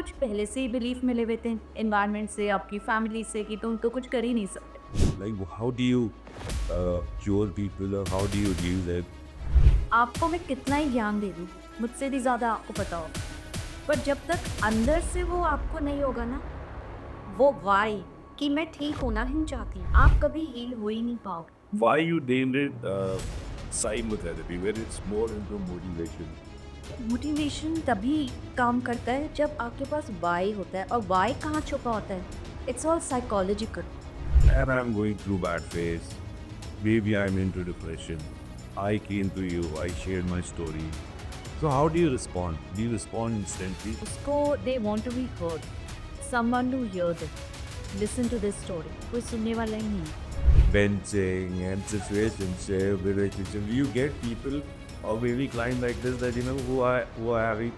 कुछ पहले से ही बिलीफ मिले हुए थे एनवायरनमेंट से, आपकी फैमिली से, कि तुम तो कुछ कर ही नहीं सकते। Like, how do you cure people, or how do you deal with? आपको मैं कितना ही ज्ञान दे दूँ, मुझसे भी ज़्यादा आपको पता होगा, पर जब तक अंदर से वो आपको नहीं होगा ना, वो वाई कि मैं ठीक होना नहीं चाहती, आप कभी हील हो ही नहीं पाओगे। Why you named it psychotherapy, where it's more into motivation? Motivation तभी काम करता है जब आपके पास वाई होता है, और वाई कहाँ छुपा होता है? It's all psychological. And I'm going through bad phase. Maybe I'm into depression. I came to you. I shared my story. So how do you respond? Do you respond instantly? उसको they want to be heard, someone to hear this, listen to this story. कोई सुनने वाला ही नहीं है। Benching and situationship, relationship. You get people or maybe clients like this that who are having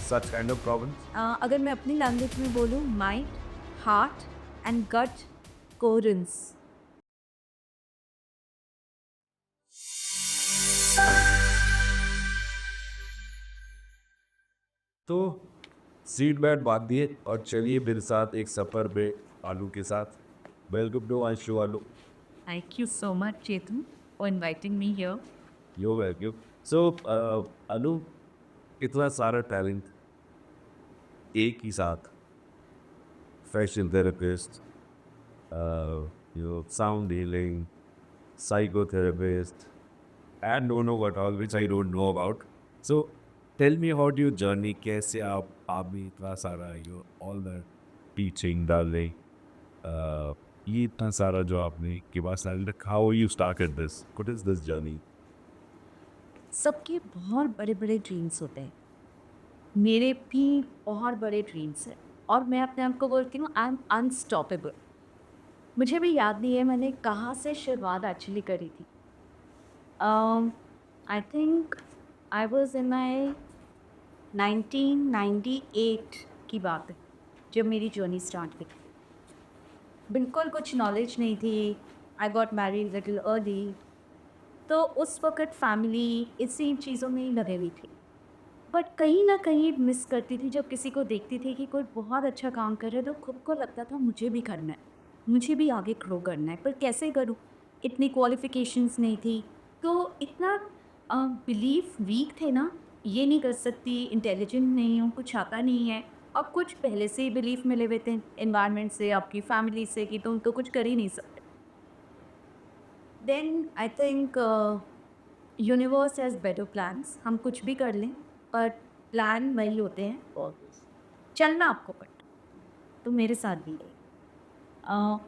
such kind of problems. अगर मैं अपनी language में बोलूँ, mind, heart and gut coherence. तो सीट बेल्ट बांध दिए और चलिए मेरे साथ एक सफ़र पे आलू के साथ। Welcome to my show Alu. Thank you so much Chetan for inviting me here. You welcome. So Alu, इतना सारा टैलेंट एक ही साथ, fashion therapist, sound healing, psychotherapist, and don't know what all, which I don't know about. So tell me about your journey. कैसे आप भी इतना सारा all the teaching डाले, ये इतना सारा जो आपने के पास talent, how you started this? What is this journey? सबके बहुत बड़े बड़े ड्रीम्स होते हैं, मेरे भी बहुत बड़े ड्रीम्स हैं, और मैं अपने आप को बोलती हूँ आई एम अनस्टॉपेबल। मुझे भी याद नहीं है मैंने कहाँ से शुरुआत एक्चुअली करी थी। I think I was in माई 1998 की बात है जब मेरी जर्नी स्टार्ट हुई। बिल्कुल कुछ नॉलेज नहीं थी, I got married little early, तो उस वक़्त फैमिली इसी चीज़ों में ही लगे हुई थी। बट कहीं न कहीं मिस करती थी जब किसी को देखती थी कि कोई बहुत अच्छा काम कर रहा है, तो खुद को लगता था मुझे भी करना है, मुझे भी आगे ग्रो करना है, पर कैसे करूँ? इतनी क्वालिफ़िकेशंस नहीं थी, तो इतना बिलीफ वीक थे ना, ये नहीं कर सकती, इंटेलिजेंट नहीं हूँ, कुछ आता नहीं है, और कुछ पहले से ही बिलीफ मिले हुए थे एनवायरनमेंट से, आपकी फैमिली से, कि तुम तो कुछ कर ही नहीं सकते। Then I think universe has better plans, हम कुछ भी कर लें पर प्लान वही होते हैं, और चलना आपको पड़ता है। तो मेरे साथ भी यही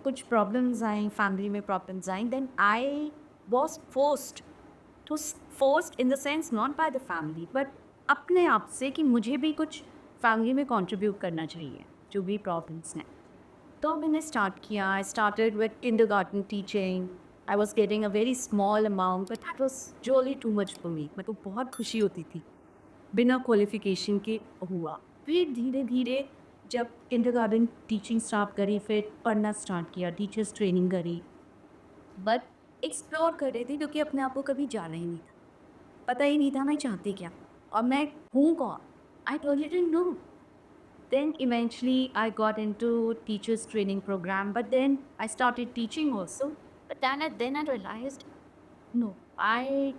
कुछ प्रॉब्लम्स आई, फैमिली में प्रॉब्लम्स आई, then I was forced to, forced in the sense not by the family but अपने आप से, कि मुझे भी कुछ फैमिली में कंट्रीब्यूट करना चाहिए जो भी प्रॉब्लम्स हैं। तो मैंने स्टार्ट किया, I started with kindergarten teaching. I was getting a very small amount but that was really too much for me. मेरे को बहुत खुशी होती थी, बिना क्वालिफिकेशन के हुआ। फिर धीरे धीरे जब किंडरगार्टन टीचिंग स्टार्ट करी, फिर पढ़ना स्टार्ट किया, टीचर्स ट्रेनिंग करी, बट एक्सप्लोर कर रही थी क्योंकि अपने आप को कभी जाना ही नहीं था, पता ही नहीं था मैं चाहती क्या और मैं हूँ कौन। I didn't know. Then eventually I got into teachers training program, but then I started teaching also. But then I realized, no, I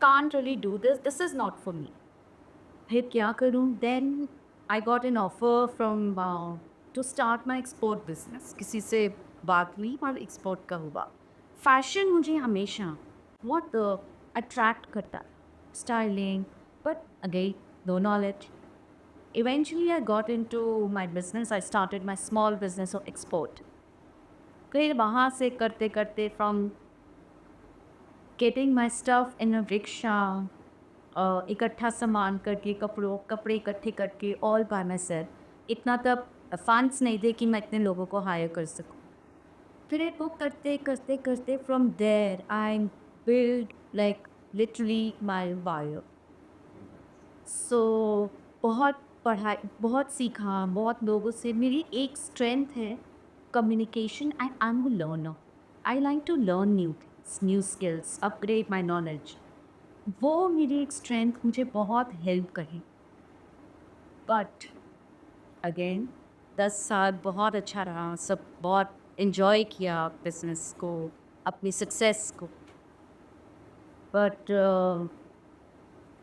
can't really do this. This is not for me. फिर क्या करूँ? Then I got an offer from to start my export business. किसी से बात हुई और export का हुआ। Fashion मुझे हमेशा बहुत attract करता है, styling, but again no knowledge. Eventually, I got into my business. I started my small business of export. फिर वहाँ से करते करते from getting my stuff in a rickshaw, इकट्ठा सामान करके, कपड़े इकट्ठे करके all by myself. इतना तब फंड्स नहीं थे कि मैं इतने लोगों को हायर कर सकूँ। फिर वो करते करते करते from there I built like literally my empire. सो बहुत पढ़ाई, बहुत सीखा, बहुत लोगों से। मेरी एक स्ट्रेंथ है communication, and I am a learner. I like to learn new things, new skills, upgrade my knowledge. वो मेरी एक स्ट्रेंथ मुझे बहुत हेल्प करी। बट अगेन 10 साल बहुत अच्छा रहा, सब बहुत इन्जॉय किया बिजनेस को, अपनी सक्सेस को। बट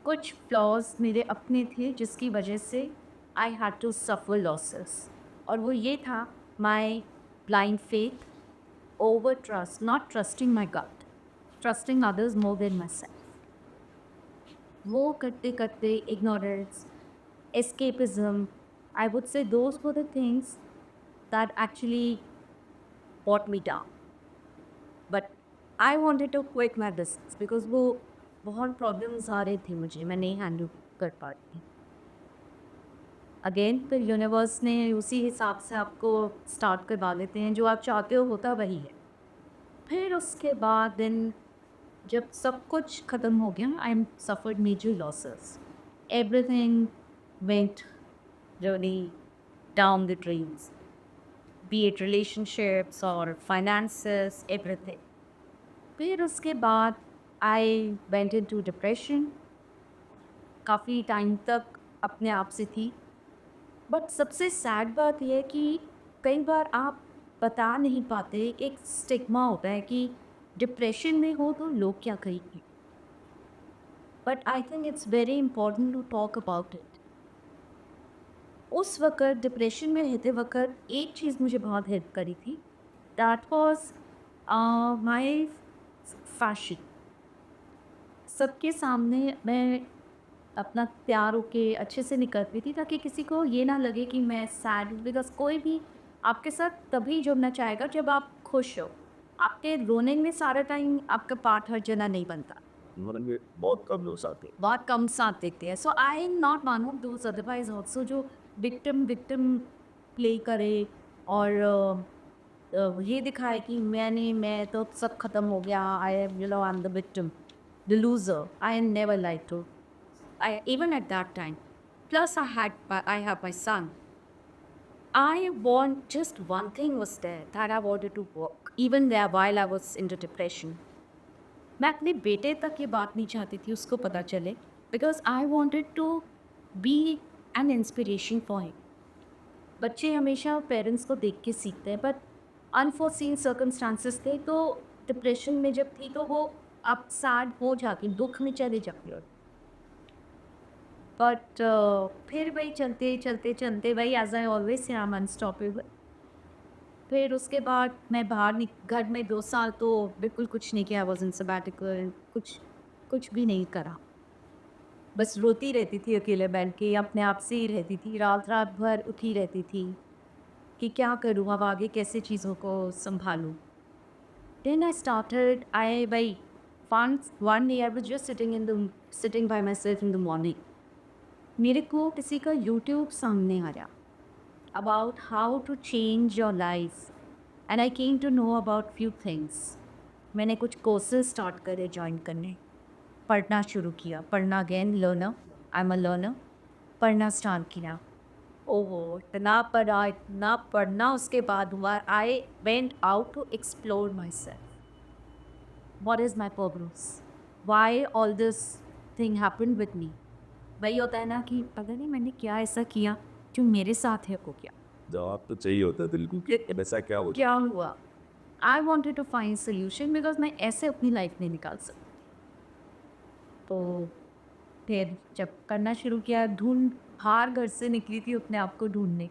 कुछ फ्लॉज मेरे अपने थे जिसकी वजह से I had to suffer losses, और वो ये था my blind faith, over trust, not trusting my gut, trusting others more than myself. वो करते करते ignorance, escapism, I would say those were the things that actually brought me down. But I wanted to quit my business because वो बहुत problems आ रहे थे मुझे, मैं नहीं हैंडल कर पा रही थी। अगेन फिर यूनिवर्स ने उसी हिसाब से आपको स्टार्ट करवा देते हैं, जो आप चाहते हो होता वही है। फिर उसके बाद दिन जब सब कुछ ख़त्म हो गया, I am suffered major losses, everything went really down the drains, be it relationships or finances, everything. फिर उसके बाद I went into depression, काफ़ी टाइम तक अपने आप से थी। बट सबसे सैड बात यह है कि कई बार आप बता नहीं पाते, एक स्टिग्मा होता है कि डिप्रेशन में हो तो लोग क्या कहेंगे। But I think it's very important to talk about it. उस वक़्त डिप्रेशन में रहते वक़्त एक चीज़ मुझे बहुत हेल्प करी थी, दैट वाज माय फैशन। सबके सामने मैं अपना तैयार होके अच्छे से निकलती थी ताकि किसी को ये ना लगे कि मैं सैड हूँ, बिकॉज़ कोई भी आपके साथ तभी जुड़ना चाहेगा जब आप खुश हो। आपके रोने में सारा टाइम आपका पार्ट हर जना नहीं बनता। मतलब ये बहुत कम लोग आते हैं। बहुत कम साथ देते हैं। So I am not one of those otherwise also जो विक्टिम विक्टिम प्ले करे और ये दिखाए कि मैं तो सब खत्म हो गया, I am you know I am the victim, the loser. I am never like to, I even at that time, plus I have my son. I want just one thing was there that I wanted to work, even there while I was into depression. मैं अपने बेटे तक ये बात नहीं चाहती थी उसको पता चले, because I wanted to be an inspiration for him. बच्चे हमेशा पेरेंट्स को देख के सीखते हैं, बट अनफोर्सीन सर्कमस्टांसिस थे, तो डिप्रेशन में जब थी तो वो आप सैड हो जाती, दुख में चले जाती हो। बट फिर वही चलते चलते चलते वही, as I always say I am unstoppable. फिर उसके बाद मैं घर में 2 साल तो बिल्कुल कुछ नहीं किया, वॉज इन सबैटिकल, कुछ भी नहीं करा, बस रोती रहती थी अकेले बैठ के, अपने आप से ही रहती थी, रात रात भर उठी रहती थी कि क्या करूँ अब आगे, कैसे चीज़ों को संभालूँ। Then I started, I by one day I was just sitting by myself in the morning, मेरे को किसी का यूट्यूब सामने आ रहा about how to change your life, and I came to know about few things. मैंने कुछ courses start करे join करने, पढ़ना शुरू किया, पढ़ना again learner, I am a learner, पढ़ना स्टार्ट किया। ओहो इतना पढ़ना उसके बाद हुआ, I went out to explore my self, what is my purpose, why all this thing happen with me. वही होता है ना कि पता नहीं मैंने क्या ऐसा किया जो मेरे साथ है को क्या जवाब तो चाहिए होता है दिल को कि वैसा क्या हुआ। I wanted to find solution, because मैं ऐसे अपनी लाइफ नहीं निकाल सकती। तो फिर जब करना शुरू किया, बाहर घर से निकली थी अपने आप को ढूंढने,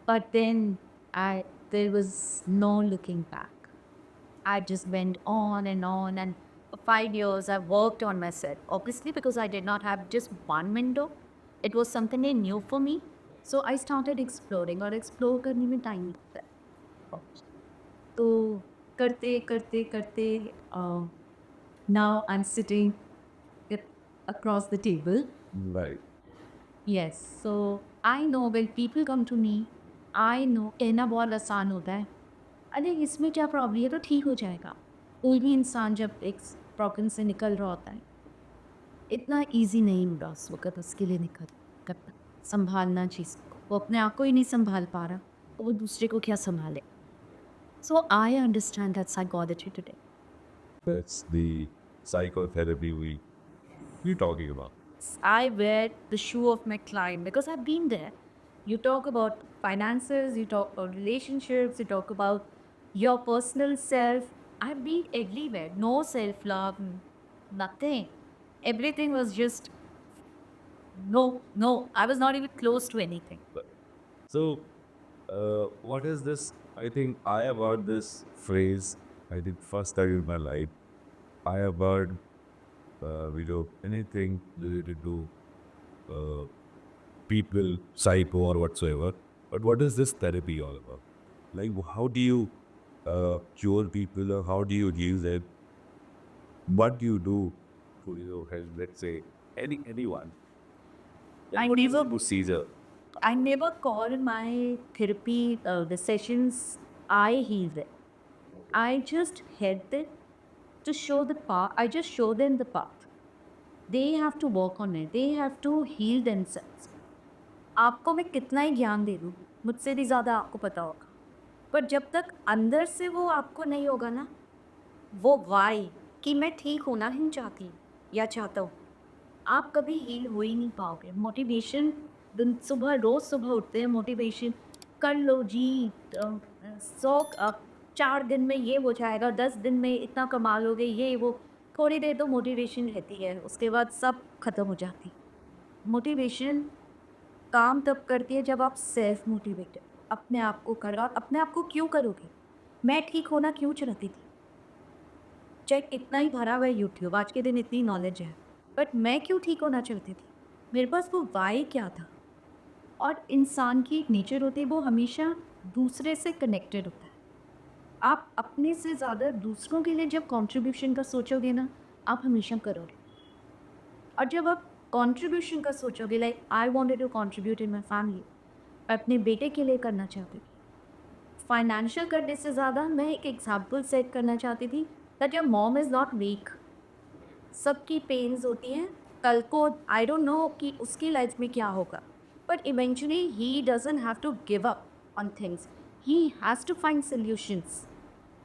but then there was no looking back. I just went on, and for 5 years I worked on myself. Obviously, because I did not have just one window, it was something new for me. So I started exploring, और explore करने में time लगता है। तो करते करते करते now I'm sitting across the table. Right. Yes, so I know when people come to me, I know कहना बहुत आसान होता है, अरे इसमें क्या प्रॉब्लम है तो ठीक हो जाएगा। कोई भी इंसान जब एक प्रॉब्लम से निकल रहा होता है, इतना इजी नहीं होगा उस वक्त उसके लिए निकल करना, संभालना चीज़ को। वो अपने आप को ही नहीं संभाल पा रहा तो वो दूसरे को क्या संभाले। So I understand that psychology today. That's the psychotherapy we talking about. I wear the shoe of my client because I've been there. You talk about finances, you talk about relationships, you talk about your personal self. I've been everywhere. No self love, nothing. Everything was just no, no. I was not even close to anything. So, what is this? I think I have heard this phrase. I think first time in my life. I have heard, anything related to uh, people, psycho or whatsoever. But what is this therapy all about? Like, how do you cure people, or how do you use it? What do you do to, help, let's say, anyone? I What is never the procedure? I never call my therapy the sessions I healed it. I just helped it to show the path. I just show them the path. They have to work on it. They have to heal themselves. आपको मैं कितना ही ज्ञान दे दूँ, मुझसे भी ज़्यादा आपको पता होगा, पर जब तक अंदर से वो आपको नहीं होगा ना, वो वाई कि मैं ठीक होना ही चाहती या चाहता हूँ, आप कभी हील हो ही नहीं पाओगे। मोटिवेशन दिन सुबह रोज़ सुबह उठते हैं, मोटिवेशन कर लो जी, 4 दिन में ये हो जाएगा, 10 दिन में इतना कमा लोगे, ये वो। थोड़ी देर तो मोटिवेशन रहती है, उसके बाद सब खत्म हो जाती। मोटिवेशन काम तब करती है जब आप सेल्फ मोटिवेटेड अपने आप को करो। और अपने आप को क्यों करोगे? मैं ठीक होना क्यों चाहती थी? चाहे कितना ही भरा हुआ है यूट्यूब, आज के दिन इतनी नॉलेज है, बट मैं क्यों ठीक होना चाहती थी? मेरे पास वो वाई क्या था? और इंसान की एक नेचर होती है, वो हमेशा दूसरे से कनेक्टेड होता है। आप अपने से ज़्यादा दूसरों के लिए जब कंट्रीब्यूशन का सोचोगे ना, आप हमेशा करोगे। और जब आप कंट्रीब्यूशन का सोचोगे, like I wanted to contribute in my family, मैं अपने बेटे के लिए करना चाहती थी। फाइनेंशियल करने से ज़्यादा मैं एक एग्जाम्पल सेट करना चाहती थी that your mom is not weak. सबकी पेन्स होती हैं, कल को आई डोंट नो कि उसकी लाइफ में क्या होगा, but eventually he doesn't have to give up on things, he has to find solutions.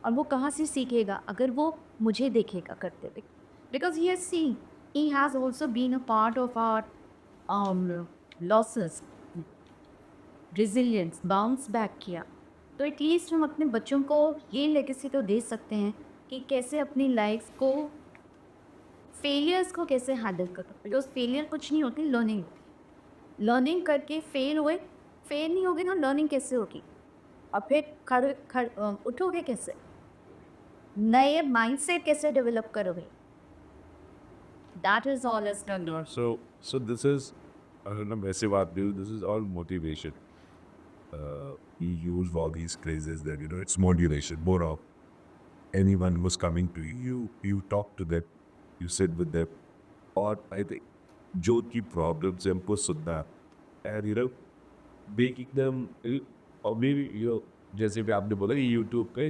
और वो कहाँ से सीखेगा? अगर वो मुझे देखेगा करते हुए, because he has seen, he has also been a part of our losses, resilience, bounce back किया। तो एटलीस्ट हम अपने बच्चों को ये लेगेसी तो दे सकते हैं कि कैसे अपनी लाइफ को, फेलियर्स को कैसे हैंडल करो। बिकॉज फेलियर कुछ नहीं होती, लर्निंग होती। लर्निंग करके फेल हुए, फेल नहीं होगी ना, लर्निंग कैसे होगी? और फिर उठोगे कैसे? नए माइंडसेट कैसे डेवलप करोगे? That is all is done. So this is, I don't know, massive art dude. This is all motivation. He used all these phrases that, it's motivation. More of anyone who's coming to you, you talk to them, you sit with them. Or I think, जो की problems हैं हमको सुनना, and making them, or maybe, जैसे भी आपने बोला कि YouTube पे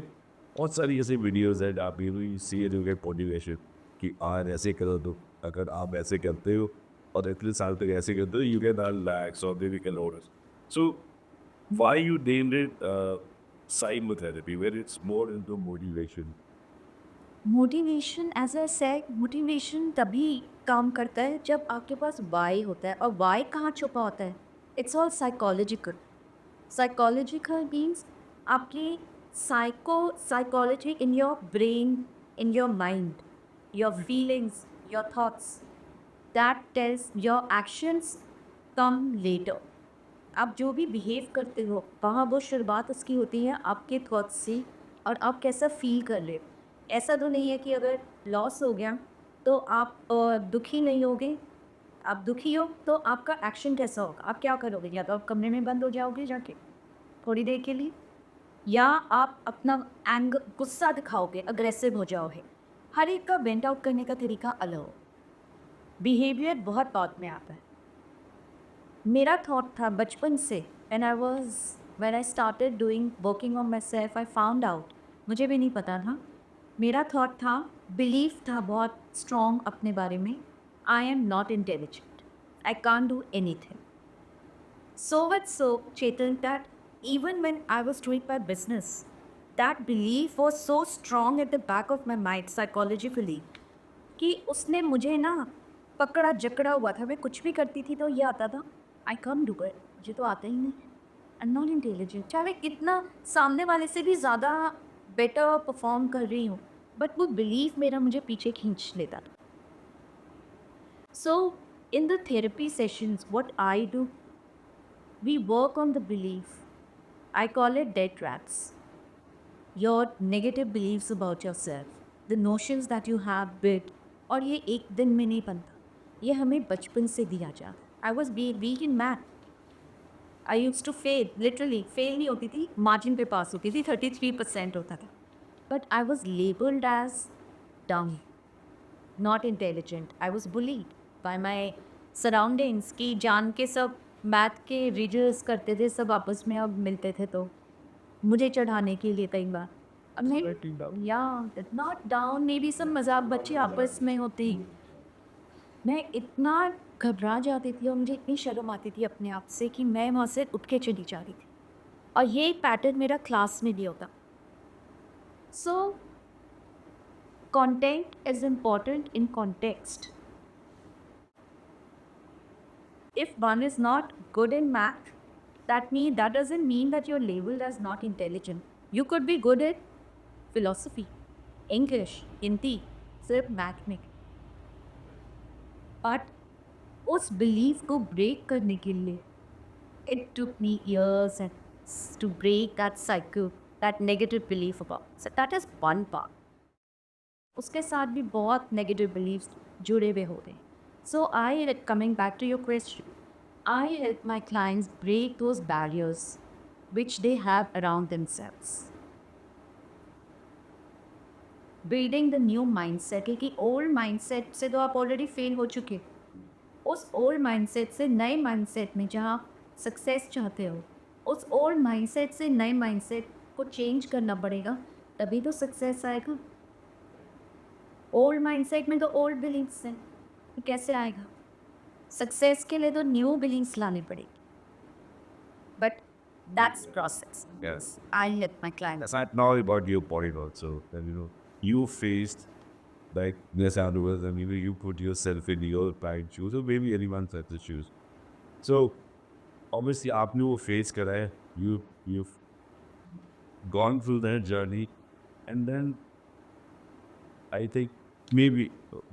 बहुत सारी ऐसी वीडियोस हैं, आप you see it, you get motivation कि यार ऐसे करो, तो अगर आप ऐसे करते हो और इतने साल तक ऐसे करते हो, you get lakhs or maybe crores. So why you named it psychotherapy, where it's more into motivation? Motivation, as a said, motivation तभी काम करता है जब आपके पास वाई होता है। और वाई कहाँ छुपा होता है? It's all psychological. Psychological means आपकी psychology in your brain, in your mind, your feelings, your thoughts, that tells your actions come later. आप जो भी बिहेव करते हो, वहाँ वो शुरुआत उसकी होती है आपके थॉट्स से, और आप कैसा फील कर रहे हो। ऐसा तो नहीं है कि अगर लॉस हो गया तो आप दुखी नहीं होगे। आप दुखी हो तो आपका एक्शन कैसा होगा? आप क्या करोगे? या तो आप कमरे में बंद हो जाओगे जाके थोड़ी देर के लिए, या आप अपना गुस्सा दिखाओगे, अग्रेसिव हो जाओगे। हर एक का वेंट आउट करने का तरीका अलग हो। बिहेवियर बहुत बाद में आता है। मेरा थॉट था बचपन से, when I started doing working on myself, I found out, मुझे भी नहीं पता था, मेरा थॉट था, बिलीफ था बहुत स्ट्रॉन्ग अपने बारे में, आई am not intelligent, I can't do anything. So much so, Chetan, that even when I was doing my business, that belief was so strong at the back of my mind psychologically कि उसने मुझे ना पकड़ा जकड़ा हुआ था। मैं कुछ भी करती थी तो ये आता था, आई कांट डू इट, मुझे तो आता ही नहीं, आई एम नॉट इंटेलिजेंट। चाहे मैं कितना सामने वाले से भी ज़्यादा बेटर परफॉर्म कर रही हूँ, बट वो बिलीफ मेरा मुझे पीछे खींच लेता था। So in the therapy sessions what I do, we work on the belief. I call it dead traps. Your negative beliefs about yourself, the notions that you have built, और ये एक दिन में नहीं बनता, ये हमें बचपन से दिया जाता। I was weak in math, I use to fail, literally fail नहीं होती थी, मार्जिन पे पास होती थी, 33% होता था। But I was labelled as down, not intelligent. I was bullied by my surroundings की जान के सब मैथ के रिजल्ट्स करते थे, सब आपस में अब मिलते थे तो मुझे चढ़ाने के लिए कई बार। अब नहीं, या नॉट डाउन, मे बी सब मजाक बच्चे आपस में होते ही। मैं इतना घबरा जाती थी और मुझे इतनी शर्म आती थी अपने आप से कि मैं वहाँ से उठ के चली जा रही थी। और ये पैटर्न मेरा क्लास में भी होता। सो content is important in context. If one is not good in math, that doesn't mean that you're labeled as not intelligent. You could be good at philosophy, English, Hindi, सिर्फ math में। But उस belief को break करने के लिए it took me years and to break that cycle, that negative belief about. So that is one part. उसके साथ भी बहुत नेगेटिव बिलीव्स जुड़े हुए होते हैं। So I, coming back to your question, I help my clients break those barriers which they have around themselves, building the new mindset. क्योंकि old mindset से तो आप ऑलरेडी फेल हो चुके, उस ओल्ड माइंडसेट से नए माइंडसेट में जहाँ सक्सेस चाहते हो, उस ओल्ड माइंडसेट से नए माइंडसेट को चेंज करना पड़ेगा, तभी तो सक्सेस आएगा। ओल्ड माइंडसेट में तो ओल्ड बिलीव्स हैं, तो कैसे आएगा? सक्सेस के लिए तो न्यू बिलीव्स लानी पड़ेगी। But that's process. Yes. I help my clients. That's not now about your point also. That you faced like this afterwards, and you put yourself in your client's shoes, or maybe anyone's else's shoes. So obviously आपने वो face करा है, you've gone through that journey, and then I think maybe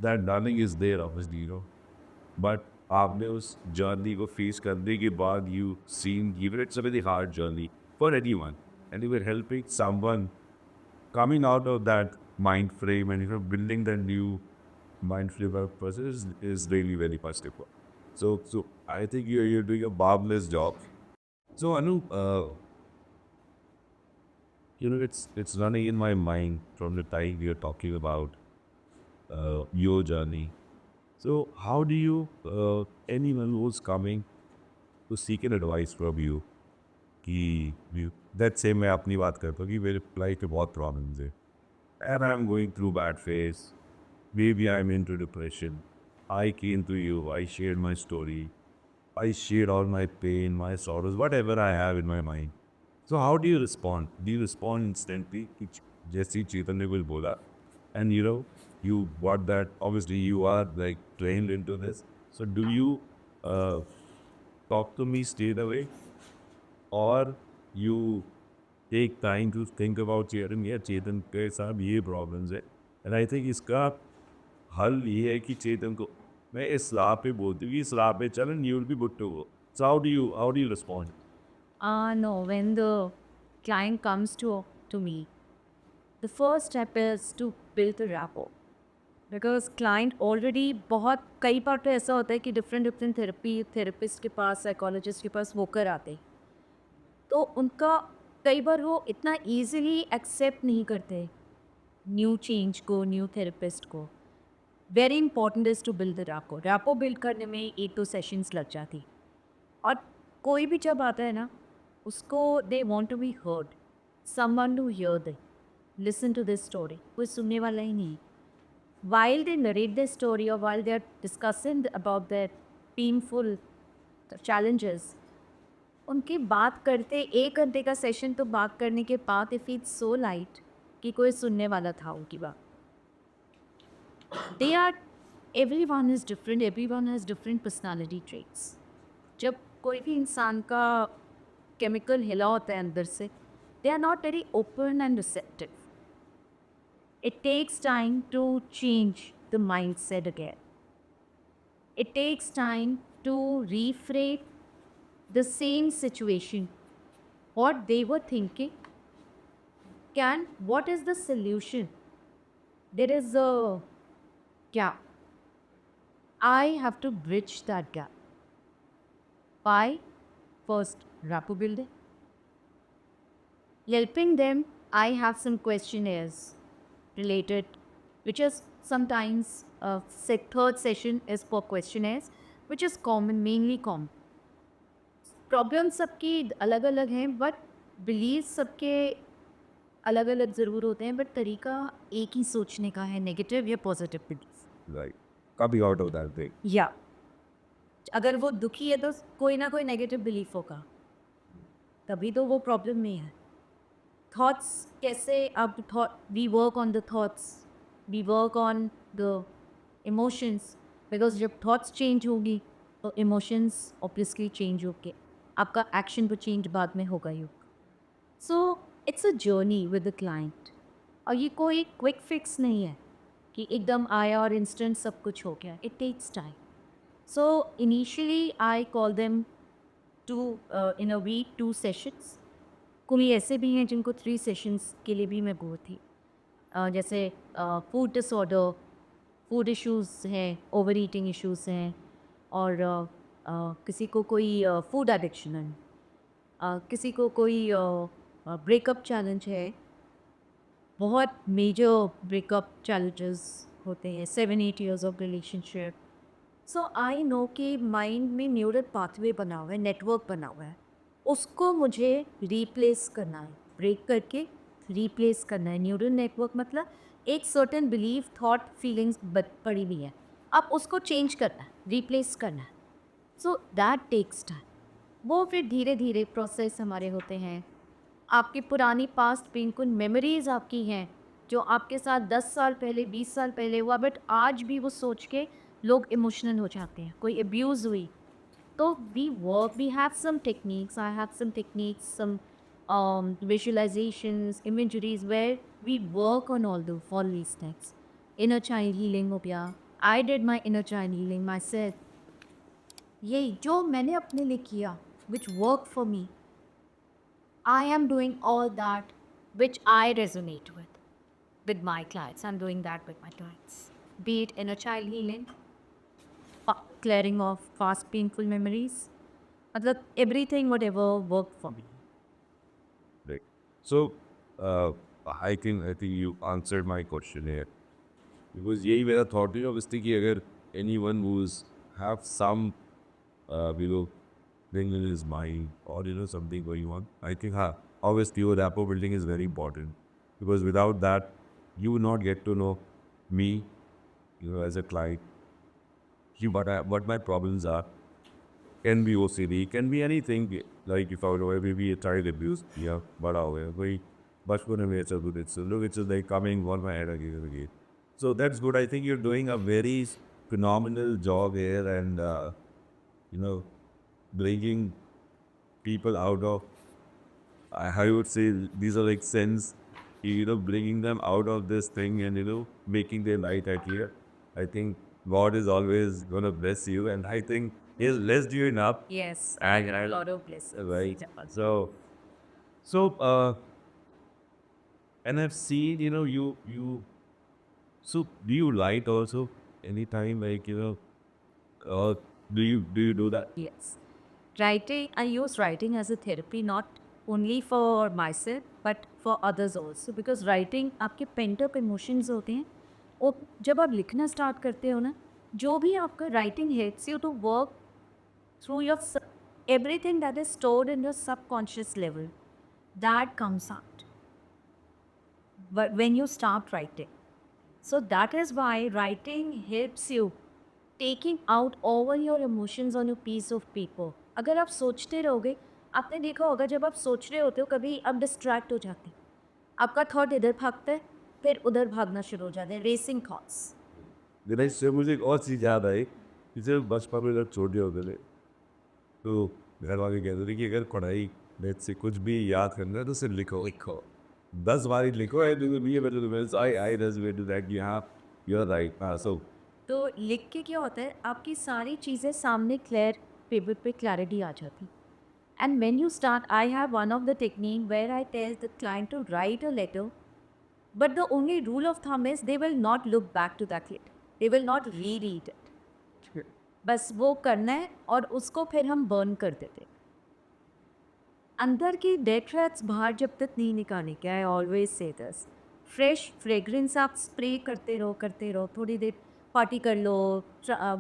that learning is there obviously, but आपने उस journey को face करने के बाद you seen even it's a very hard journey for anyone, and you were helping someone coming out of that mind frame and building the new mind frame of process is really very positive. So I think you're doing a marvelous job. So Anu, it's running in my mind from the time we are talking about your journey. So how do you anyone who's coming to seek an advice from you कि let's say मैं अपनी बात करता हूँ कि मेरे life में बहुत प्रॉब्लम्स है and I'm going through bad phase, maybe I'm into depression. I came to you, I shared my story, I shared all my pain, my sorrows, whatever I have in my mind. So how do you respond? Do you respond instantly? जैसे चेतन ने कुछ बोला, and you got that. Obviously, you are like trained into this. So do you talk to me straight away, or you take time to think about चेतन के साथ ये problems है, and I think इसका हल ये है कि चेतन को मैं इस राह पे बोलती हूँ कि इस राह पे चल, and you will be good to go. So how do you respond? No, when the client comes to me, the first step is to build the rapport. Because client already बहुत कई बार तो ऐसा होता है कि डिफरेंट थेरेपिस्ट के पास, psychologist के पास होकर आते हैं, तो उनका कई बार वो इतना ईजिली एक्सेप्ट नहीं करते न्यू चेंज को, न्यू थेरेपिस्ट को। Very important is to build the rapport build करने में 1-2 सेशंस लग जाती। और कोई भी जब आता है ना, उसको they want to be heard, someone to hear they, listen to this story. कोई सुनने वाला ही नहीं। While they narrate their story or while they are discussing about their painful challenges, उनकी बात करते 1 घंटे का सेशन तो बात करने के बाद इट फील्स सो लाइट कि कोई सुनने वाला था उनकी बात। Everyone is different, everyone has different personality traits. जब कोई भी इंसान का केमिकल हिला होता है अंदर से, they are not very open and receptive. It takes time to change the mind set again. It takes time to reframe the same situation, what they were thinking, what is the solution. There is a gap. I have to bridge that gap by first rapport building, helping them. I have some questionnaires related, which is sometimes third session is for questionnaires, which is common, mainly common. Problem सबकी अलग अलग हैं, but believe सबके अलग अलग ज़रूर होते हैं, बट तरीका एक ही सोचने का है, नेगेटिव या positive believe. Like coming out of that thing. या अगर वो दुखी है तो कोई ना कोई नेगेटिव बिलीफ होगा, तभी तो वो प्रॉब्लम में है. थॉट्स कैसे, अब we work on the thoughts, we work on the emotions, because जब थॉट्स चेंज होगी तो इमोशंस ऑब्वियसली चेंज होके आपका एक्शन तो चेंज बाद में होगा ही होगा. So it's a journey with the client, और ये कोई क्विक फिक्स नहीं है कि एकदम आया और इंस्टेंट सब कुछ हो गया. It takes time. So initially I call them two in a week 2 sessions. कोई ऐसे भी हैं जिनको 3 सेशंस के लिए भी मैं बोल थी. जैसे फूड डिसऑर्डर, फूड इश्यूज़ हैं, ओवर ईटिंग इश्यूज़ हैं, और किसी को कोई फूड एडिक्शन है, किसी को कोई ब्रेकअप चैलेंज है. बहुत मेजर ब्रेकअप चैलेंजेस होते हैं, 7-8 years of relationship. So I know कि माइंड में न्यूरल पाथवे बना हुआ है, नेटवर्क बना हुआ है, उसको मुझे रिप्लेस करना है, ब्रेक करके रिप्लेस करना है. न्यूरल नेटवर्क मतलब एक सर्टेन बिलीफ, थॉट, फीलिंग्स पड़ी हुई है, अब उसको चेंज करना है, रिप्लेस करना है. So that takes time. वो फिर धीरे धीरे प्रोसेस हमारे होते हैं. आपकी पुरानी पास्ट पेनफुल मेमोरीज आपकी हैं जो आपके साथ 10 साल पहले, 20 साल पहले हुआ, बट आज भी वो सोच के लोग इमोशनल हो जाते हैं. कोई अब्यूज़ हुई तो we have some techniques, I have some techniques, some visualizations, imageries, where we work on all these things. Inner child healing हो गया. I did my inner child healing myself. ये जो मैंने अपने लिए किया, which worked for me, I am doing all that which I resonate with my clients. I'm doing that with my clients. Be it inner child healing, clearing of past painful memories, मतलब everything whatever worked for me. Right. So, I think you answered my question here. Because यही मेरा thought है obviously कि अगर anyone who's have some thing in his mind or something going on, I think obviously your rapport building is very important, because without that you will not get to know me as a client, what my problems are. Can be OCD, can be anything, like if I know maybe a child abuse, yeah, बड़ा हो गया कोई बचपन में ऐसा कुछ, it's like coming on my head again and again. So that's good. I think you're doing a very phenomenal job here, and bringing people out of, I would say these are like sins, bringing them out of this thing and making their light at here. I think God is always gonna bless you, and I think He's blessed you enough. Yes, And a lot of blessings. right. Yeah. So and I've seen you. So do you write also anytime, like do you do that? Yes. Writing, I use writing as a therapy, not only for myself, but for others also. Because writing, आपके pent up emotions होते हैं, और जब आप लिखना start करते हो ना, जो भी आपका writing helps you to work through your everything that is stored in your subconscious level, that comes out. But when you start writing, so that is why writing helps you taking out all your emotions on a piece of paper. अगर आप सोचते रहोगे, आपने देखा होगा जब आप सोच रहे होते हो कभी आप डिस्ट्रैक्ट हो जाते हैं, आपका थॉट इधर भागता है, फिर उधर भागना शुरू हो जाते हैं, रेसिंग थॉट्स. इससे मुझे एक और चीज़ याद आई, जैसे बचपन में जब छोटे होते थे तो घर वाले कहते थे कि अगर पढ़ाई नेट से कुछ भी याद करना है तो सिर्फ लिखो लिखो 10 बार लिखो and you will be able to means I resonate to that कि हाँ यू आर राइट हाँ सो तो लिख के क्या होता है, आपकी सारी चीज़ें सामने क्लियर पेपर पे क्लैरिटी आ जाती। And when you start, I have one of the technique where I tell the client to write a letter, but the only rule of thumb is they will not look back to that letter, they will not reread it. बस वो करना है और उसको फिर हम burn कर देते हैं। अंदर की डेड थ्रेड्स बाहर जब तक नहीं निकालने के, I always say this, fresh fragrance आप स्प्रे करते रहो, थोड़ी देर पार्टी कर लो,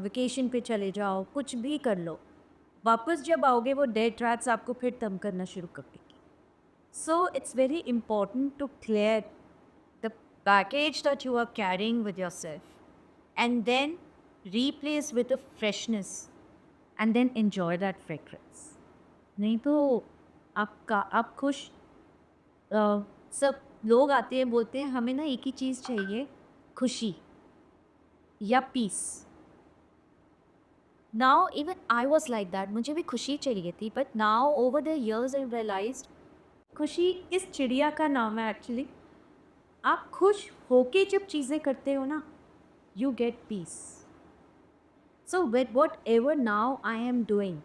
वेकेशन पे चले जाओ, कुछ भी कर लो, वापस जब आओगे वो डेड थ्रेड्स आपको फिर तंग करना शुरू कर देगी। So it's very important to clear the package that you are carrying with yourself and then replace with a freshness and then enjoy that fragrance. नहीं तो आप खुश, सब लोग आते हैं बोलते हैं हमें ना एक ही चीज़ चाहिए, खुशी या peace. Now even I was like that, मुझे भी खुशी चाहिए थी, but now over the years I realised खुशी इस चिड़िया का नाम है एक्चुअली। आप खुश होके जब चीज़ें करते हो ना, you get piece. So with what ever now I am doing,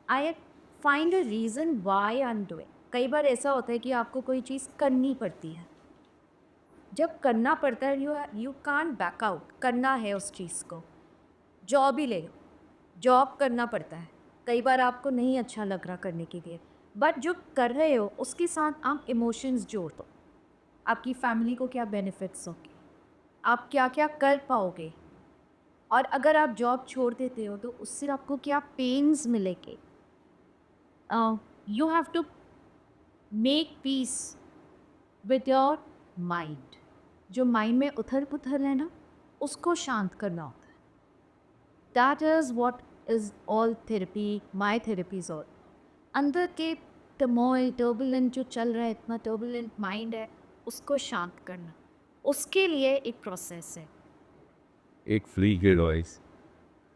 I find a reason why I am doing. कई बार ऐसा होता है कि आपको कोई चीज़ करनी पड़ती है, जब करना पड़ता है यू कांट बैक आउट, करना है उस चीज़ को। जॉब ही ले लो, जॉब करना पड़ता है, कई बार आपको नहीं अच्छा लग रहा करने के लिए, बट जो कर रहे हो उसके साथ आप इमोशंस जोड़ दो। आपकी फैमिली को क्या बेनिफिट्स होंगे, आप क्या क्या कर पाओगे, और अगर आप जॉब छोड़ देते हो तो उससे आपको क्या पेन्स मिलेंगे। You have to make peace with your mind. जो माइंड में उथल पुथल है ना, उसको शांत करना होता है। That is what is all therapy, my therapy is all. अंदर के टर्मोइल, टर्बुलेंट जो चल रहा है, इतना टर्बुलेंट माइंड है, उसको शांत करना, उसके लिए एक प्रोसेस है। एक फ्री के वॉइस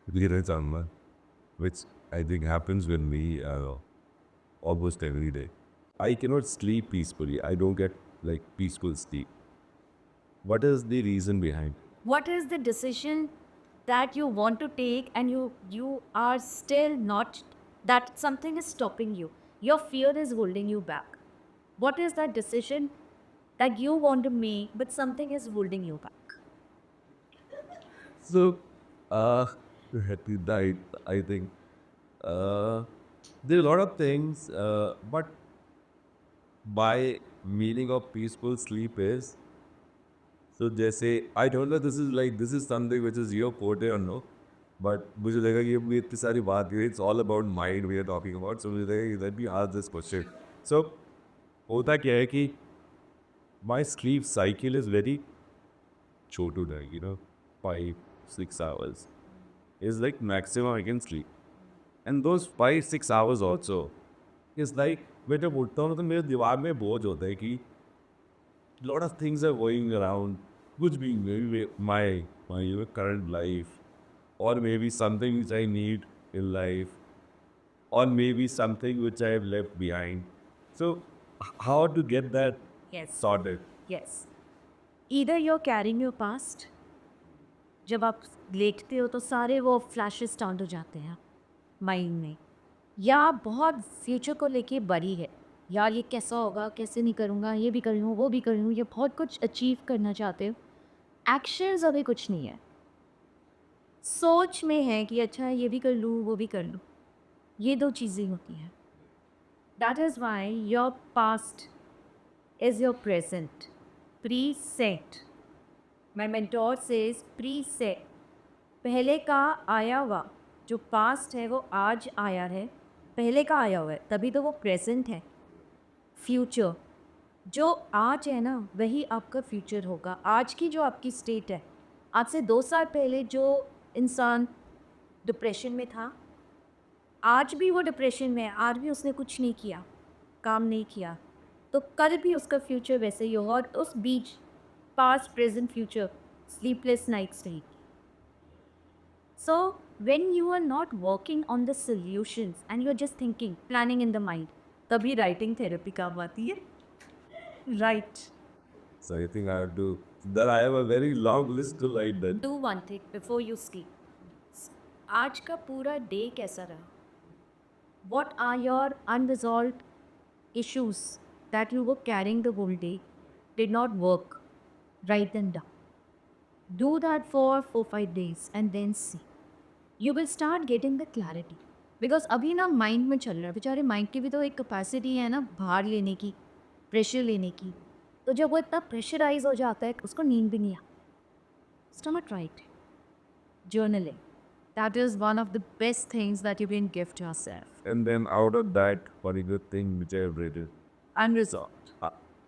धीरे चाहूँगा which I think happens with me almost every day. I cannot sleep peacefully. I don't get like peaceful sleep. What is the reason behind? What is the decision that you want to take and you are still not, that something is stopping you, your fear is holding you back? What is that decision that you want to make but something is holding you back? So, uh, at the night, I think there are a lot of things, but my meaning of peaceful sleep is so. जैसे I don't know, this is something which is your forte or no, but मुझे लगा कि ये इतनी सारी बात है, it's all about mind we are talking about. So मुझे लगा कि let me ask this question. So होता क्या है कि my sleep cycle is very short to die, 5-6 hours is like maximum I can sleep. And those 5-6 hours also is like मैं जब उठता हूँ तो मेरे दिमाग में बोझ होता है कि lot of things are going around, कुछ भी maybe my current life, or maybe something which I need in life, or maybe something which I have left behind. So how to get that Yes. sorted? Yes. Either you're carrying your past, जब आप लेटते हो तो सारे वो flashes start हो जाते हैं mind में, या आप बहुत फ्यूचर को लेके बड़ी है, यार ये कैसा होगा, कैसे नहीं करूँगा, ये भी कर लूँ, वो भी कर लूँ, ये बहुत कुछ अचीव करना चाहते हो। एक्शंस अभी कुछ नहीं है, सोच में है कि अच्छा ये भी कर लूँ, वो भी कर लूँ, ये दो चीज़ें होती हैं। That is why your past is your present, pre set. My mentor says pre set, पहले का आया हुआ जो पास्ट है वो आज आया है, पहले का आया हुआ है, तभी तो वो प्रेजेंट है। फ्यूचर जो आज है ना, वही आपका फ्यूचर होगा। आज की जो आपकी स्टेट है, आज से 2 साल पहले जो इंसान डिप्रेशन में था, आज भी वो डिप्रेशन में है, आज भी उसने कुछ नहीं किया, काम नहीं किया, तो कल भी उसका फ्यूचर वैसे ही होगा। और उस बीच past present future sleepless nights रहेगी। So when you are not working on the solutions and you're just thinking, planning in the mind, तभी writing therapy काम आती है. Right. So I think I have to. That I have a very long list to write. Then Do one thing before you sleep. आज का पूरा day कैसा रहा? What are your unresolved issues that you were carrying the whole day? Did not work. Write them down. Do that for 4-5 days and then see. You will start getting the clarity. Because अभी ना mind में चल रहा है, बेचारे mind की भी तो एक कैपेसिटी है ना भार लेने की, प्रेशर लेने की. तो जब वो इतना प्रेशराइज हो जाता है उसको नींद भी नहीं आती. Start writing. Journaling. That is one of the best things that you can gift yourself. and then out of that particular thing which I have written, Unresolved.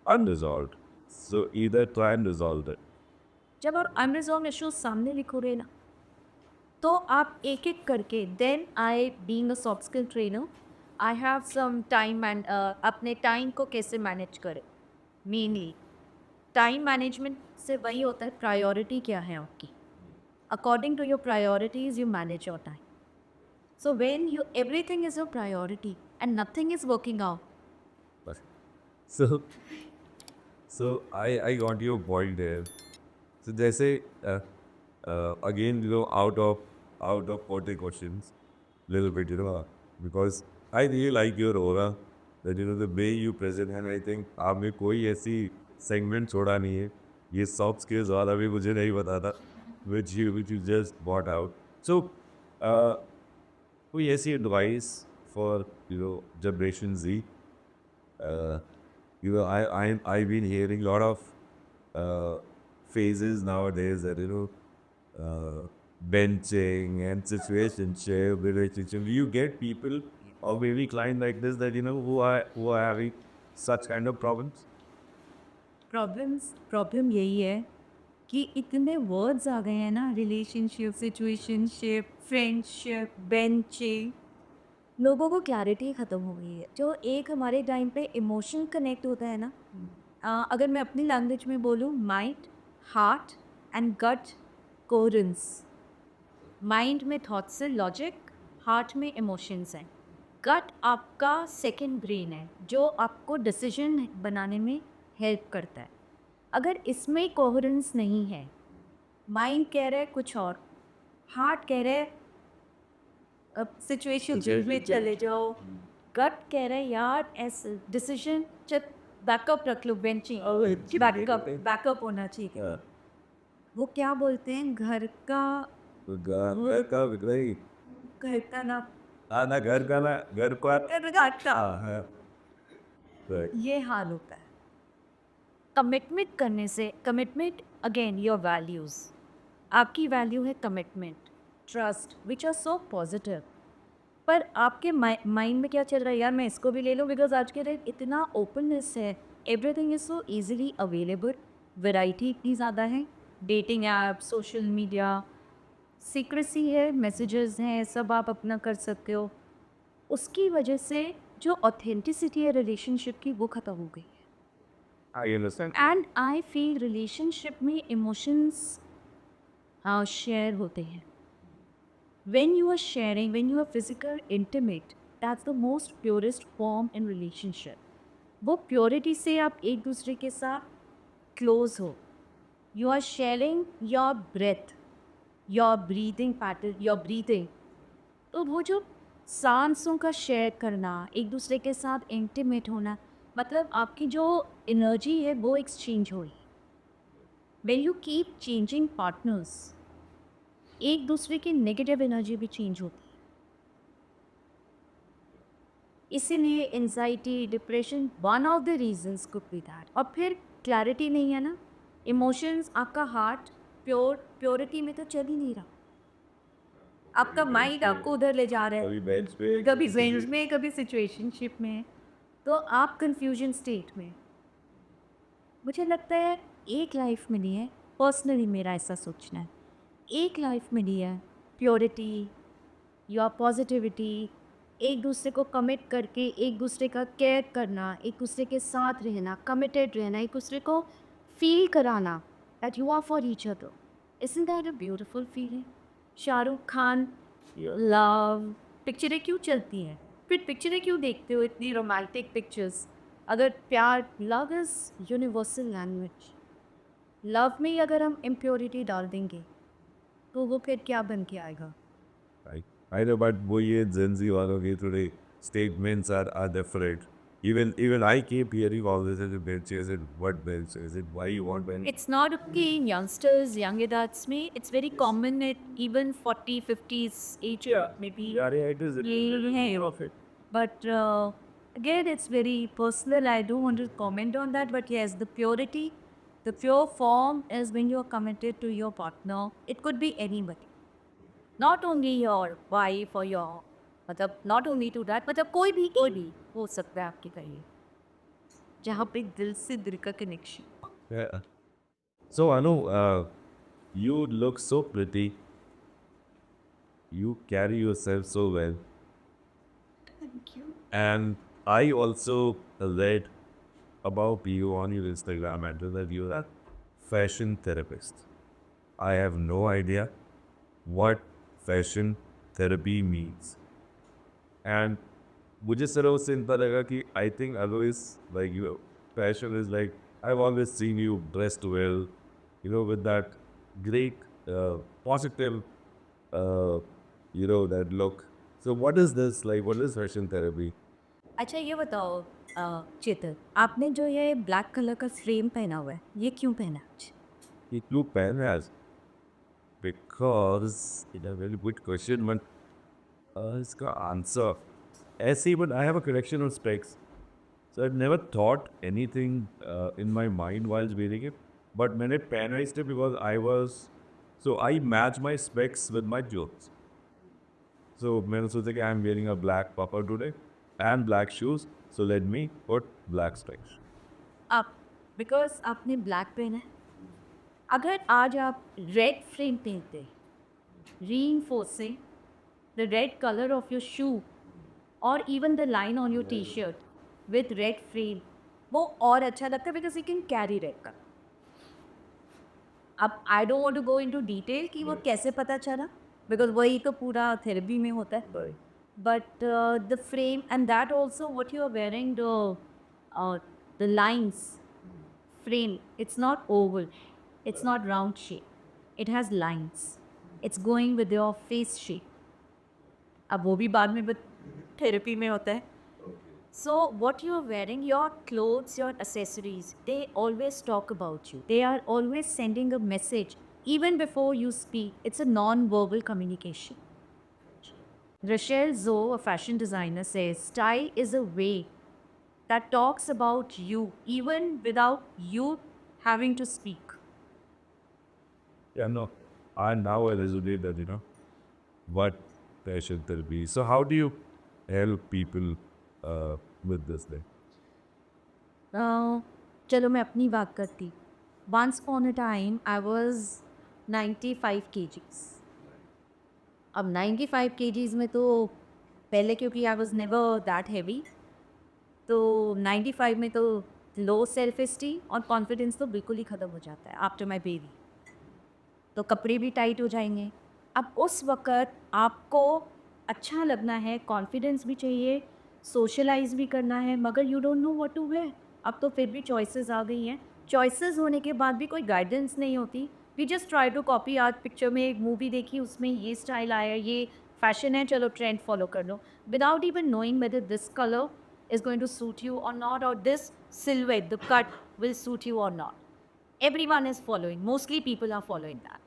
unresolved. So either try and resolve it. जब आप unresolved issues सामने लिखोगे ना तो आप एक एक करके then I being a soft skill trainer I have some time and अपने टाइम को कैसे मैनेज करें. मेनली टाइम मैनेजमेंट से वही होता है प्रायोरिटी क्या है आपकी. According to your priorities you manage your time. So when you everything is your priority and nothing is working out. But- So I got your point there. So जैसे again out of 40 questions, little bit because I really like your aura, that the way you present, and I think आपने कोई ऐसी segment छोड़ा नहीं है. ये soft skills वाला भी मुझे नहीं पता था, which you just brought out. So कोई ऐसी advice for Generation Z? I've been hearing a lot of phases nowadays that benching and situationship, relationship. Do you get people or maybe clients like this that who are having such kind of problems? Problem यही है कि इतने words आ गए हैं ना, relationship, situationship, friendship, benching. लोगों को clarity ख़त्म हो गई है. जो एक हमारे टाइम पे इमोशन कनेक्ट होता है ना, अगर मैं अपनी लैंग्वेज में बोलूँ, mind, heart and gut coherence. Mind में थॉट्स है, लॉजिक, हार्ट में इमोशंस हैं, गट आपका सेकंड ब्रेन है जो आपको डिसीजन बनाने में हेल्प करता है. अगर इसमें कोहेरेंस नहीं है, माइंड कह रहा है कुछ और, हार्ट कह रहा है अब सिचुएशन में चले जाओ, गट कह रहा है यार ऐसे डिसीजन जब बैकअप रख लो, बेंचिंग बैकअप होना चाहिए. वो क्या बोलते हैं, घर का ना, घर को ये हाल होता है. कमिटमेंट करने से, कमिटमेंट अगेन योर वैल्यूज़, आपकी वैल्यू है commitment, trust, which are so positive. पर आपके माइंड में क्या चल रहा है, यार मैं इसको भी ले लूँ, बिकॉज आज के डेट इतना ओपननेस है, everything is so easily available, variety इतनी ज़्यादा है, dating app, social media, secrecy है, मैसेजेस हैं, सब आप अपना कर सकते हो. उसकी वजह से जो ऑथेंटिसिटी है रिलेशनशिप की वो ख़त्म हो गई है. I understand. And I feel relationship में इमोशंस शेयर होते हैं. when you are sharing, when you are physical intimate, that's the most purest form in relationship. वो प्योरिटी से आप एक दूसरे के साथ क्लोज हो. You are sharing your breath, your breathing pattern, your breathing. तो वो जो सांसों का शेयर करना, एक दूसरे के साथ इंटीमेट होना, मतलब आपकी जो एनर्जी है वो एक्सचेंज हुई. When you keep changing partners, एक दूसरे की नेगेटिव एनर्जी भी चेंज होती है. इसीलिए anxiety, depression, one of the reasons could be that. और फिर क्लैरिटी नहीं है ना, इमोशंस, आपका हार्ट प्योरिटी में तो चल ही नहीं रहा, आपका माइंड आपको उधर ले जा रहा है, कभी बेंच पे, कभी जेंस में, कभी सिचुएशनशिप में, तो आप कंफ्यूजन स्टेट में. मुझे लगता है एक लाइफ मिली है, पर्सनली मेरा ऐसा सोचना है, एक लाइफ मिली है, प्योरिटी, योर पॉजिटिविटी, एक दूसरे को कमिट करके एक दूसरे का केयर करना, एक दूसरे के साथ रहना, कमिटेड रहना, एक दूसरे को फील कराना that you are for each other. Isn't that a beautiful feeling? Shahrukh Khan love पिक्चरें क्यों चलती हैं? फिर पिक्चरें क्यों देखते हो इतनी रोमांटिक पिक्चर्स? अगर प्यार, love is universal language. Love में ही अगर हम इम्प्योरिटी डाल देंगे तो वो फिर क्या बन के आएगा? I know, but वो ये Gen Z वालों के थोड़े statements are different. Even I keep hearing all this. Is it bench? Is it what bench? Is it why you want bench? It's not okay in youngsters, young adults में. It's very common at even 40, 50s age maybe. Yeah, it is. ये है. But again, it's very personal. I don't want to comment on that. But yes, the purity, the pure form is when you're committed to your partner. It could be anybody. Not only your wife or your मतलब not only to that मतलब कोई भी हो सकता है आपके करिए जहाँ पे दिल से दिल का connection. Yeah. So Anu, you look so pretty. You carry yourself so well. Thank you. And I also read about you on your Instagram handle that you're a fashion therapist. I have no idea what fashion therapy means. And मुझे सिर्फ उससे इतना लगा कि I think otherwise like your fashion is like I've always seen you dressed well, you know, with that great positive, that look. So what is this like? What is fashion therapy? अच्छा ये बताओ चेतन आपने जो ये black colour का frame पहना हुआ है ये क्यों पहना है आज? It look pen has because it's a very good question, but इसका answer ऐसे ही, but I have a correction on specs. So I've never thought anything in my mind while wearing it, but मैंने penalized it because I match my specs with my jewels. So मैंने सोचा कि I'm wearing a black puffer today and black shoes, so let me put black specs. आप because आपने black पहना है अगर आज आप रेड फ्रेम पहनते reinforcing the red color of your shoe or even the line on your t-shirt with red frame वो और अच्छा लगता है because you can carry red colour. अब I don't want to go into detail कि वो कैसे पता चला बिकॉज वही तो पूरा थेरेपी में होता है. But the frame and that also what you are wearing the lines frame, it's not oval, it's not round shape, it has lines, it's going with your face shape. अब वो भी बाद में थेरेपी में होता है. So what you are wearing, your clothes, your accessories, they always talk about you. They are always sending a message even before you speak. It's a non-verbal communication. Rachel Zoe, a fashion designer, says style is a way that talks about you even without you having to speak. Yeah, no. And now I resonate that, what fashion therapy is. So how do you help people with this thing? चलो मैं अपनी बात करती. Once upon a time, I was 95 kgs. अब 95 kgs में तो पहले क्योंकि I was never that heavy, तो 95 में तो लो सेल्फ एस्टीम और कॉन्फिडेंस तो बिल्कुल ही ख़त्म हो जाता है आफ्टर माई बेबी. तो कपड़े भी टाइट हो जाएंगे. अब उस वक़्त आपको अच्छा लगना है, कॉन्फिडेंस भी चाहिए, सोशलाइज भी करना है, मगर you don't know what to wear. अब तो फिर भी चॉइसेस आ गई हैं. चॉइसेस होने के बाद भी कोई गाइडेंस नहीं होती. We just try to copy. आज पिक्चर में एक मूवी देखी, उसमें ये स्टाइल आया, ये फैशन है, चलो ट्रेंड फॉलो कर लो, without even knowing whether this colour is going to suit you or not, or this silhouette, the cut will suit you or not. Everyone is following, mostly people are following that.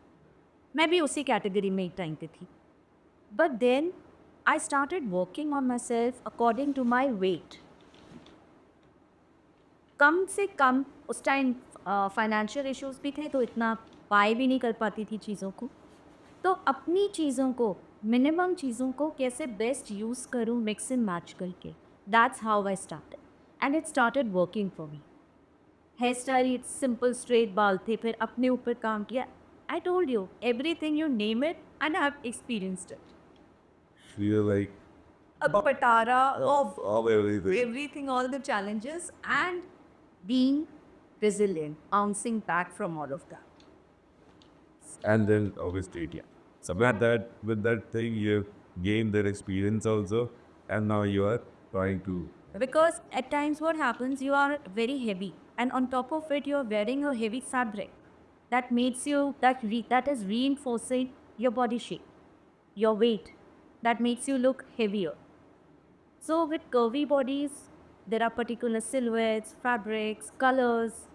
मैं भी उसी category में एक time पे थी. But then I started working on myself according to my weight. कम से कम उस time financial issues भी थे तो इतना बाय भी नहीं कर पाती थी चीज़ों को. तो अपनी चीज़ों को, मिनिमम चीज़ों को कैसे बेस्ट यूज़ करूँ मिक्स एंड मैच करके. That's how I started. And it started working for me. Hair style, it's simple straight बाल थे, फिर अपने ऊपर काम किया. I told you, everything you name it, and I have experienced it. So you're like A patara of everything. everything, all the challenges, and being resilient, bouncing back from all of that. And then obviously, yeah. So with that thing, gain their experience also, and now you are trying to. Because at times what happens, you are very heavy, and on top of it, you are wearing a heavy fabric that makes you that is reinforcing your body shape, your weight, that makes you look heavier. So with curvy bodies, there are particular silhouettes, fabrics, colors.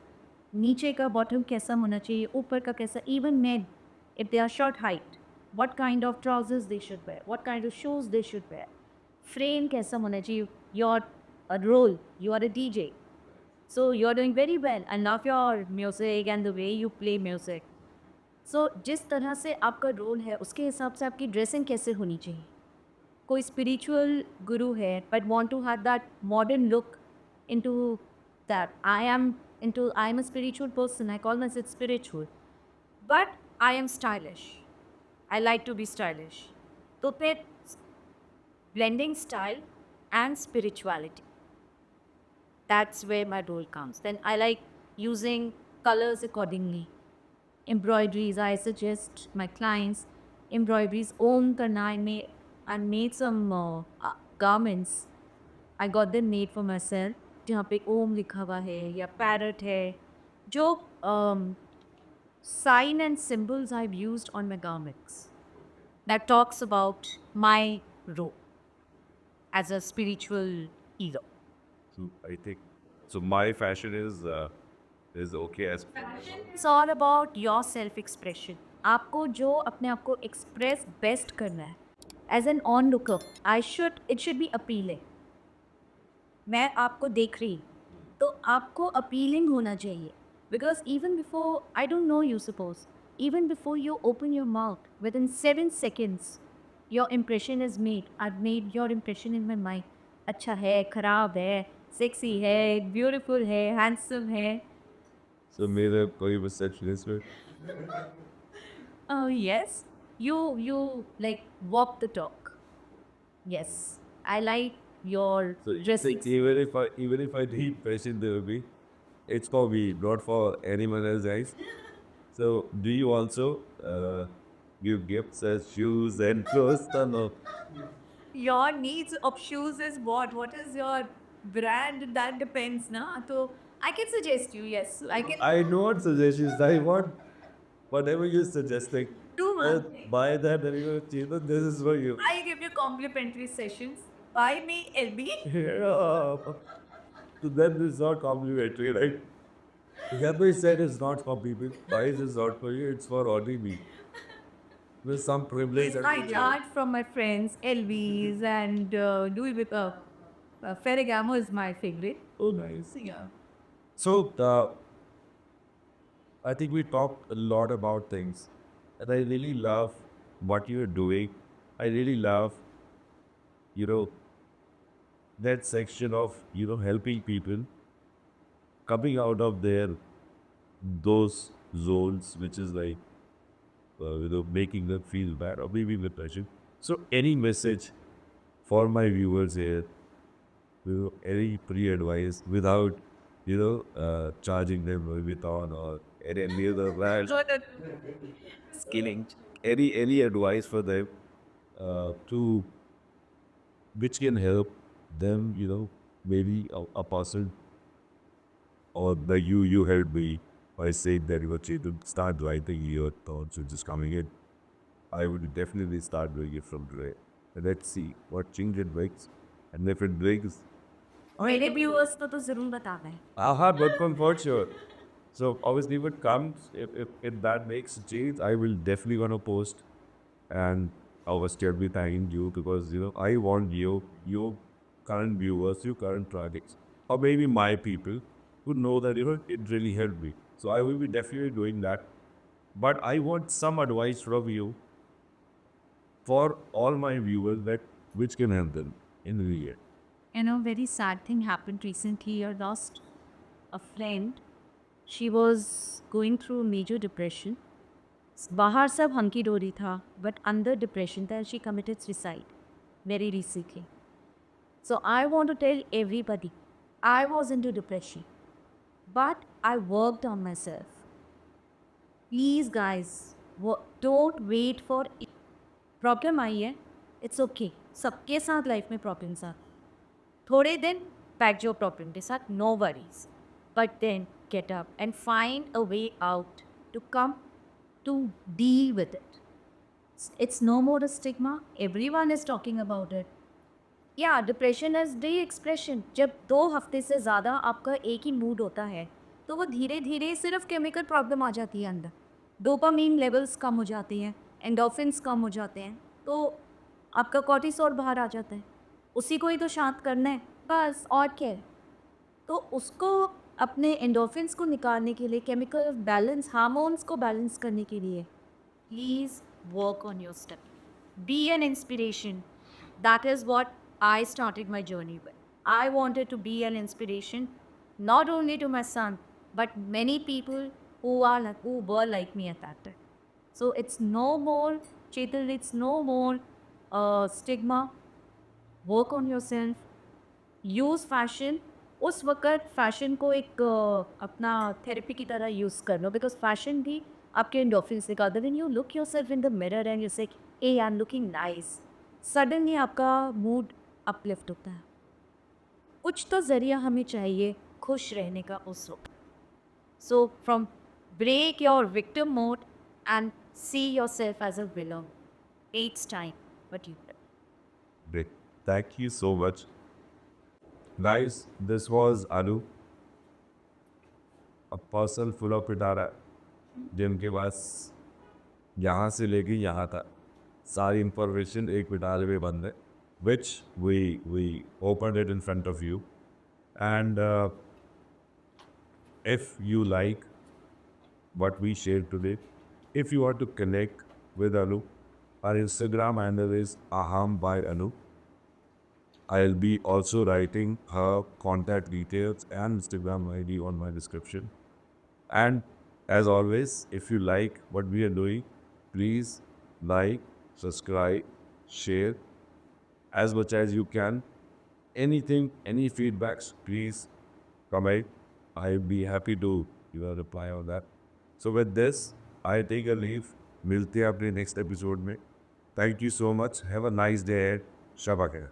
नीचे का bottom कैसा होना चाहिए, ऊपर का कैसा. Even men, if they are short height, what kind of trousers they should wear, what kind of shoes they should wear. Frame कैसा होना चाहिए. You're a role, you are a DJ. So you're doing very well. I love your music and the way you play music. So जिस तरह से आपका role है उसके हिसाब से आपकी ड्रेसिंग कैसे होनी चाहिए. कोई स्पिरिचुअल गुरु है but want to have that modern look into that. I am a spiritual person. I call my self spiritual but I am stylish. I like to be stylish. तो फिर blending style and spirituality. That's where my role comes. Then I like using colors accordingly. Embroideries, I suggest my clients embroideries own karna. I made some garments. I got them made for myself. जहाँ पे ओम लिखा हुआ है या parrot है, जो sign and symbols I've used on my garments that talks about my role as a spiritual hero. So I think so. My fashion is okay as It's all about your self expression. आपको जो अपने आप को express best करना है. As an onlooker, it should be appealing. मैं आपको देख रही तो आपको appealing होना चाहिए. Because even before, I don't know you suppose, even before you open your mouth, within 7 seconds, your impression is made. I've made your impression in my mind. अच्छा है, खराब है, sexy है, beautiful है, handsome है. so मेरा कोई receptionist में. Oh yes, you like walk the talk. Yes, I like your So dressing. even if I need fashion therapy, it's for me, not for anyone else, guys. So do you also give gifts as shoes and clothes? Or no? Your needs of shoes is what? What is your brand? That depends, na. So I can suggest you. Yes, I can. I don't suggestions. I want whatever you're suggesting. Do one thing. Buy that and you know, this is for you. I give you complimentary sessions. Buy me LB. Yeah. So then it's not complimentary, right? Whoever said it's not for people, buys is not for you, it's for only me. With some privilege. I got from my friends LVs and Louis Vuitton. Ferragamo is my favorite. Oh, nice. Yeah. So, I think we talked a lot about things. And I really love what you're doing. I really love, you know, that section of, helping people coming out of those zones, which is like, making them feel bad or maybe depression. So, any message for my viewers here, any pre-advice without, charging them with on or any other brand skilling, any advice for them to which can help them, maybe a person or the you helped me by saying that you to start writing your thoughts which is coming in. I would definitely start doing it from today. And let's see what change it makes. And if it brings मेरे viewers को तो जरूर बताना है. aha, but for sure. So obviously if it comes, if that makes a change, I will definitely gonna post. And I was terribly thanking you because I want your current viewers, your current targets, or maybe my people who know that it really helped me. So I will be definitely doing that. But I want some advice from you for all my viewers that which can help them in the end. Very sad thing happened recently. I lost a friend. She was going through major depression. बाहर सब hunky डोरी था, but under depression था. She committed suicide very recently. So I want to tell everybody, I was into depression, but I worked on myself. Please guys, don't wait for problem आई है. It's okay, सबके साथ life में problems आते, थोड़े दिन back जो problem के साथ, no worries, but then get up and find a way out to come to deal with it. It's no more a stigma. Everyone is talking about it. या depression is D expression. जब 2 हफ्ते से ज़्यादा आपका एक ही mood होता है तो वो धीरे धीरे सिर्फ केमिकल प्रॉब्लम आ जाती है अंदर. डोपामीन लेवल्स कम हो जाती हैं, एंडोफिन्स कम हो जाते हैं, तो आपका कॉर्टिसोल बाहर आ जाता है. उसी को ही तो शांत करना है बस, और क्या है. तो उसको अपने एंडोफिन्स को निकालने के लिए, केमिकल बैलेंस, हार्मोन्स को बैलेंस करने के लिए, please work on your study. Be an inspiration. That is what I started my journey with. I wanted to be an inspiration not only to my son, but many people who were like me at that time. So it's no more, Chetal, it's no more stigma. Work on yourself. Use fashion. उस वक़्त fashion को एक अपना therapy की तरह use कर लो, because fashion भी आपके एंडोर्फिन्स निकालता है. When you look yourself in the mirror and you say a I am looking nice, suddenly आपका मूड अपलिफ्ट होता है. कुछ तो ज़रिया हमें चाहिए खुश रहने का उस वक्त. So from break your victim mode and see yourself as a villain. It's time but you. Great. Thank you so much. Guys, this was Anu, a person full of pitara, जिनके पास यहाँ से लेके यहाँ तक सारी इंफॉर्मेशन एक पिटारे में बंद है, which we opened it in front of you. And if you like what we shared today, if you want to connect with Anu, our Instagram handle is aham by Anu. I'll be also writing her contact details and Instagram ID on my description. And as always, if you like what we are doing, please like, subscribe, share as much as you can. Anything, any feedbacks, please comment. I'll be happy to give a reply on that. So with this, I take a leave. मिलते हैं अपने next episode में. Thank you so much. Have a nice day ahead. Shabba khair.